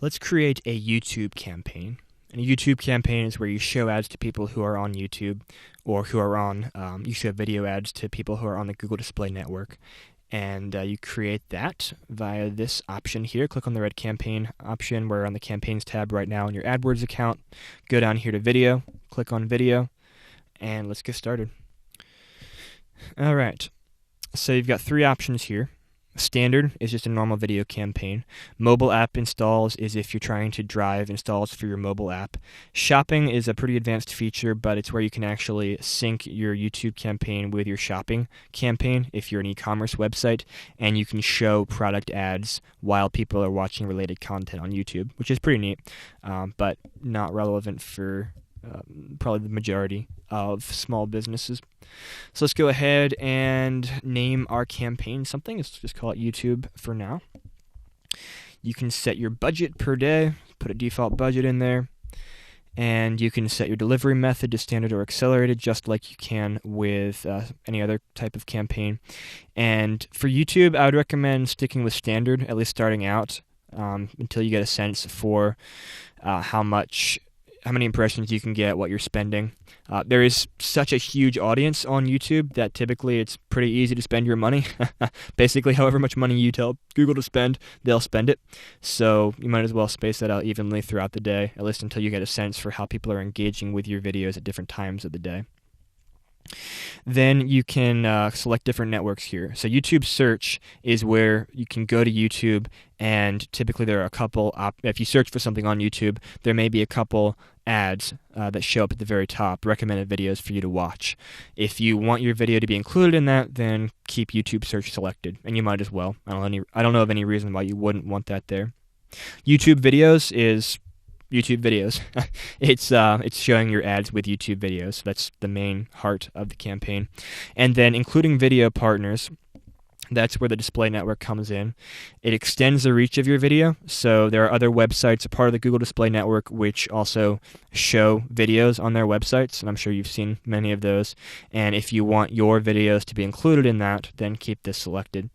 Let's create a YouTube campaign. And a YouTube campaign is where you show ads to people who are on YouTube or who are on, you show video ads to people who are on the Google Display Network. And you create that via this option here. Click on the red campaign option. We're on the campaigns tab right now in your AdWords account. Go down here to video, click on video, and let's get started. All right, so you've got three options here. Standard is just a normal video campaign. Mobile app installs is if you're trying to drive installs for your mobile app. Shopping is a pretty advanced feature, but it's where you can actually sync your YouTube campaign with your shopping campaign if you're an e-commerce website, and you can show product ads while people are watching related content on YouTube, which is pretty neat, but not relevant for probably the majority of small businesses. So let's go ahead and name our campaign something. Let's just call it YouTube for now. You can set your budget per day, put a default budget in there, and you can set your delivery method to standard or accelerated, just like you can with any other type of campaign. And for YouTube, I would recommend sticking with standard, at least starting out, until you get a sense for how many impressions you can get, what you're spending. There is such a huge audience on YouTube that typically it's pretty easy to spend your money. Basically, however much money you tell Google to spend, they'll spend it. So you might as well space that out evenly throughout the day, at least until you get a sense for how people are engaging with your videos at different times of the day. Then you can select different networks here. So YouTube search is where you can go to YouTube, and typically there are a couple, if you search for something on YouTube, there may be a couple ads that show up at the very top, recommended videos for you to watch. If you want your video to be included in that, then keep YouTube search selected, and you might as well. I don't know of any reason why you wouldn't want that there. YouTube videos is YouTube videos. It's showing your ads with YouTube videos. So that's the main heart of the campaign. And then including video partners, that's where the display network comes in. It extends the reach of your video. So there are other websites, a part of the Google Display Network, which also show videos on their websites, and I'm sure you've seen many of those. And if you want your videos to be included in that, then keep this selected.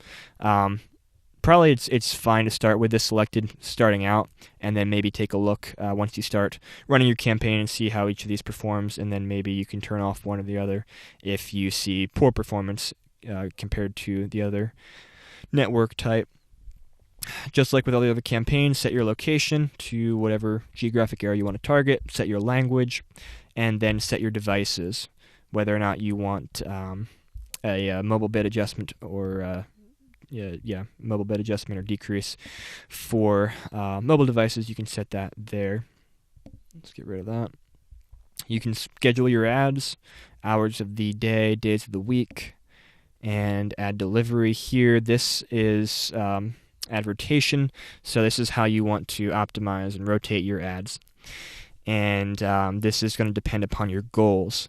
Probably it's fine to start with this selected starting out, and then maybe take a look once you start running your campaign and see how each of these performs, and then maybe you can turn off one or the other if you see poor performance compared to the other network type. Just like with all the other campaigns, set your location to whatever geographic area you want to target, set your language, and then set your devices, whether or not you want a mobile bit adjustment or mobile bit adjustment or decrease for mobile devices. You can set that there. Let's get rid of that. You can schedule your ads, hours of the day, days of the week, and add delivery here. This is advertisement, so this is how you want to optimize and rotate your ads. And this is going to depend upon your goals.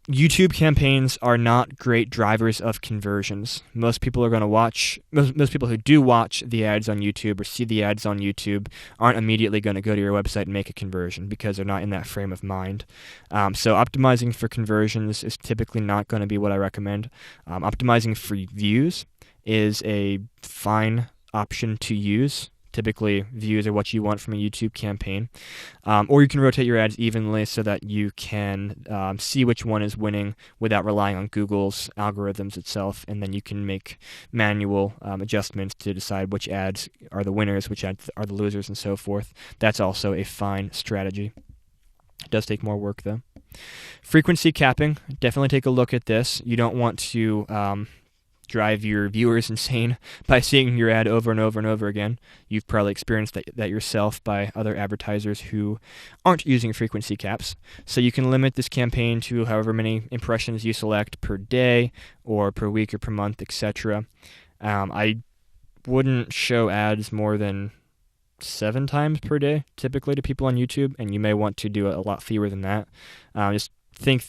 YouTube campaigns are not great drivers of conversions. Most people are going to watch, most people who do watch the ads on YouTube or see the ads on YouTube aren't immediately going to go to your website and make a conversion because they're not in that frame of mind. So optimizing for conversions is typically not going to be what I recommend. Optimizing for views is a fine option to use. Typically, views are what you want from a YouTube campaign. Or you can rotate your ads evenly so that you can see which one is winning without relying on Google's algorithms itself, and then you can make manual adjustments to decide which ads are the winners, which ads are the losers, and so forth. That's also a fine strategy. It does take more work, though. Frequency capping, definitely take a look at this. You don't want to drive your viewers insane by seeing your ad over and over and over again. You've probably experienced that yourself by other advertisers who aren't using frequency caps. So you can limit this campaign to however many impressions you select per day or per week or per month, etc. I wouldn't show ads more than 7 times per day typically to people on YouTube, and you may want to do a lot fewer than that. Just think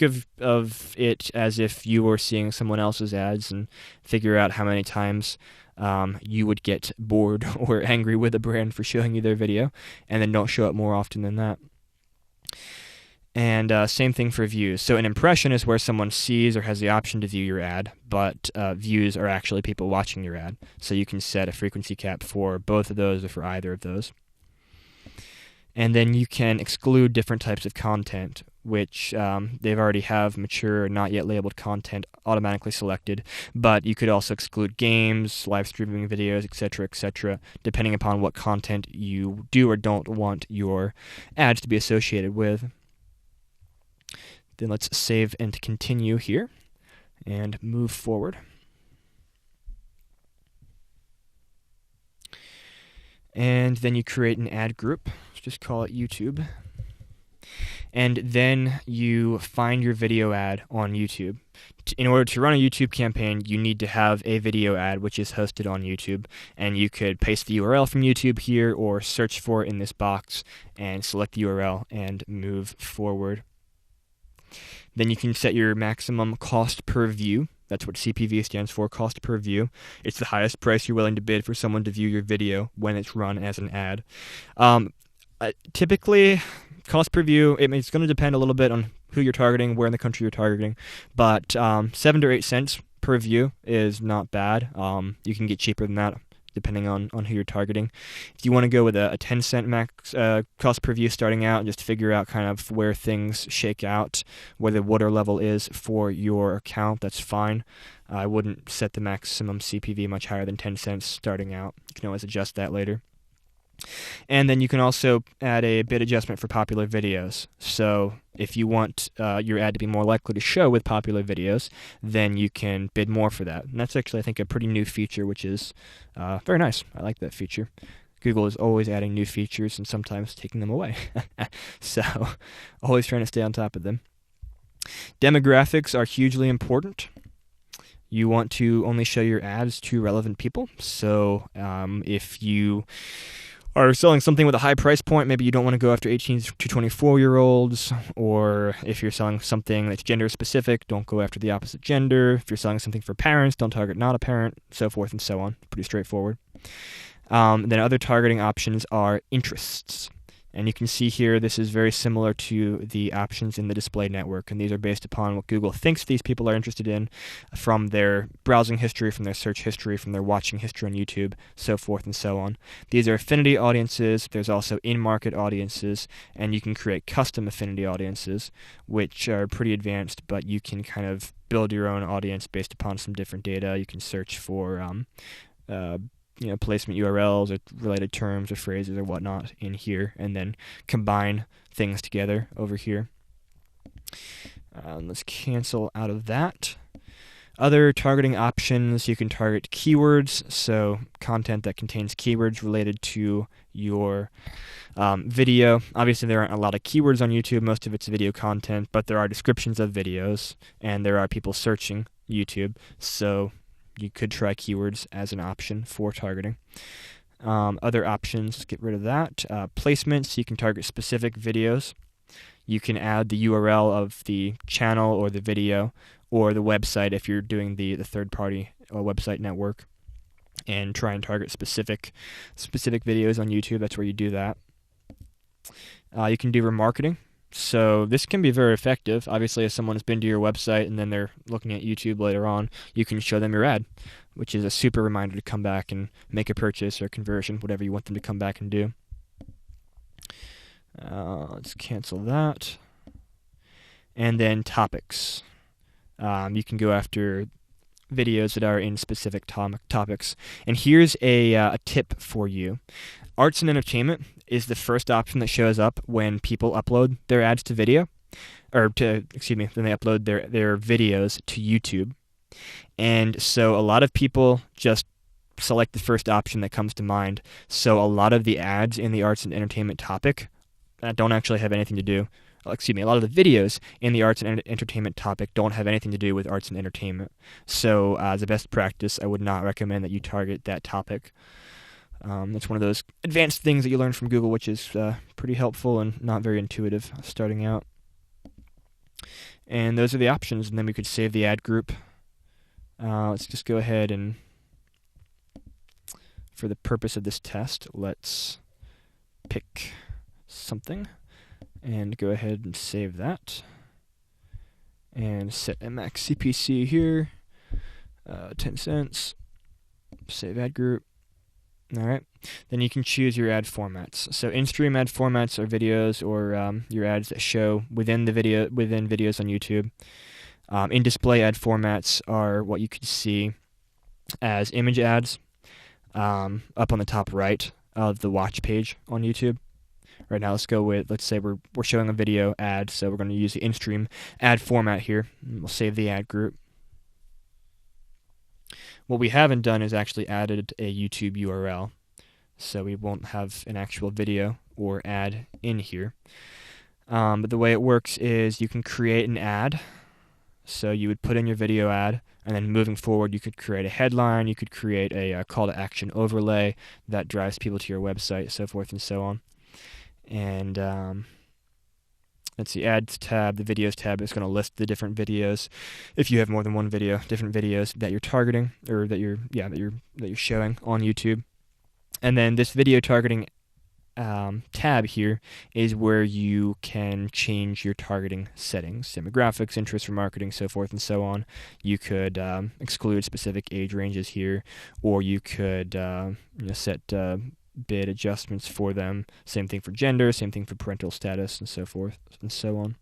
of it as if you were seeing someone else's ads, and figure out how many times you would get bored or angry with a brand for showing you their video, and then don't show it more often than that. And same thing for views. So an impression is where someone sees or has the option to view your ad, but views are actually people watching your ad. So you can set a frequency cap for both of those or for either of those. And then you can exclude different types of content, which they've already have mature, not yet labeled content automatically selected, but you could also exclude games, live streaming videos, etc., depending upon what content you do or don't want your ads to be associated with. Then let's save and continue here and move forward. And then you create an ad group. Let's just call it YouTube. And then you find your video ad on YouTube. In order to run a YouTube campaign, you need to have a video ad which is hosted on YouTube. And you could paste the URL from YouTube here or search for it in this box and select the URL and move forward. Then you can set your maximum cost per view. That's what CPV stands for, cost per view. It's the highest price you're willing to bid for someone to view your video when it's run as an ad. Typically, cost per view, it's going to depend a little bit on who you're targeting, where in the country you're targeting, but 7 to 8 cents per view is not bad. You can get cheaper than that depending on who you're targeting. If you want to go with a 10 cent max cost per view starting out, and just figure out kind of where things shake out, where the water level is for your account, that's fine. I wouldn't set the maximum CPV much higher than 10 cents starting out. You can always adjust that later. And then you can also add a bid adjustment for popular videos. So if you want your ad to be more likely to show with popular videos, then you can bid more for that. And that's actually, I think, a pretty new feature, which is very nice. I like that feature. Google is always adding new features and sometimes taking them away. So always trying to stay on top of them. Demographics are hugely important. You want to only show your ads to relevant people. So if you are selling something with a high price point, maybe you don't want to go after 18 to 24-year-olds, or if you're selling something that's gender specific, don't go after the opposite gender. If you're selling something for parents, don't target not a parent, so forth and so on. Pretty straightforward. Then other targeting options are interests. And you can see here, this is very similar to the options in the display network, and these are based upon what Google thinks these people are interested in from their browsing history, from their search history, from their watching history on YouTube, so forth and so on. These are affinity audiences. There's also in-market audiences, and you can create custom affinity audiences, which are pretty advanced, but you can kind of build your own audience based upon some different data. You can search for placement URLs or related terms or phrases or whatnot in here, and then combine things together over here. Let's cancel out of that. Other targeting options, you can target keywords, so content that contains keywords related to your video. Obviously, there aren't a lot of keywords on YouTube. Most of it's video content, but there are descriptions of videos, and there are people searching YouTube, so you could try keywords as an option for targeting. Other options, let's get rid of that. Placements, you can target specific videos. You can add the URL of the channel or the video or the website if you're doing the third-party website network, and try and target specific videos on YouTube. That's where you do that. You can do remarketing. So this can be very effective. Obviously, if someone has been to your website and then they're looking at YouTube later on, you can show them your ad, which is a super reminder to come back and make a purchase or conversion, whatever you want them to come back and do. Let's cancel that. And then topics. You can go after videos that are in specific topics. And here's a tip for you. Arts and entertainment is the first option that shows up when people upload their ads to video, when they upload their videos to YouTube. And so a lot of people just select the first option that comes to mind. So a lot of the ads in the arts and entertainment topic don't actually have anything to do. A lot of the videos in the arts and entertainment topic don't have anything to do with arts and entertainment. So as a best practice, I would not recommend that you target that topic. That's one of those advanced things that you learn from Google, which is pretty helpful and not very intuitive starting out. And those are the options, and then we could save the ad group. Let's just go ahead and, for the purpose of this test, let's pick something. And go ahead and save that. And set a max CPC here, 10 cents. Save ad group. Alright, then you can choose your ad formats. So in-stream ad formats are videos or your ads that show within videos on YouTube. In-display ad formats are what you could see as image ads up on the top right of the watch page on YouTube. Right now, let's say we're showing a video ad, so we're going to use the in-stream ad format here. We'll save the ad group. What we haven't done is actually added a YouTube URL, so we won't have an actual video or ad in here. But the way it works is you can create an ad. So you would put in your video ad, and then moving forward, you could create a headline, you could create a call to action overlay that drives people to your website, so forth and so on. And that's the ads tab. The videos tab is going to list the different videos. If you have more than one video, different videos that you're targeting or that you're showing on YouTube. And then this video targeting tab here is where you can change your targeting settings, demographics, interests for marketing, so forth and so on. You could exclude specific age ranges here, or you could set bid adjustments for them. Same thing for gender, same thing for parental status, and so forth and so on.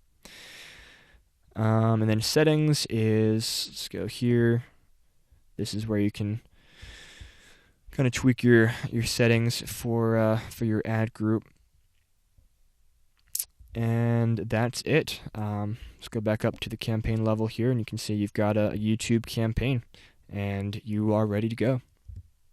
And then settings is, let's go here. This is where you can kind of tweak your settings for your ad group. And that's it. Let's go back up to the campaign level here, and you can see you've got a YouTube campaign, and you are ready to go.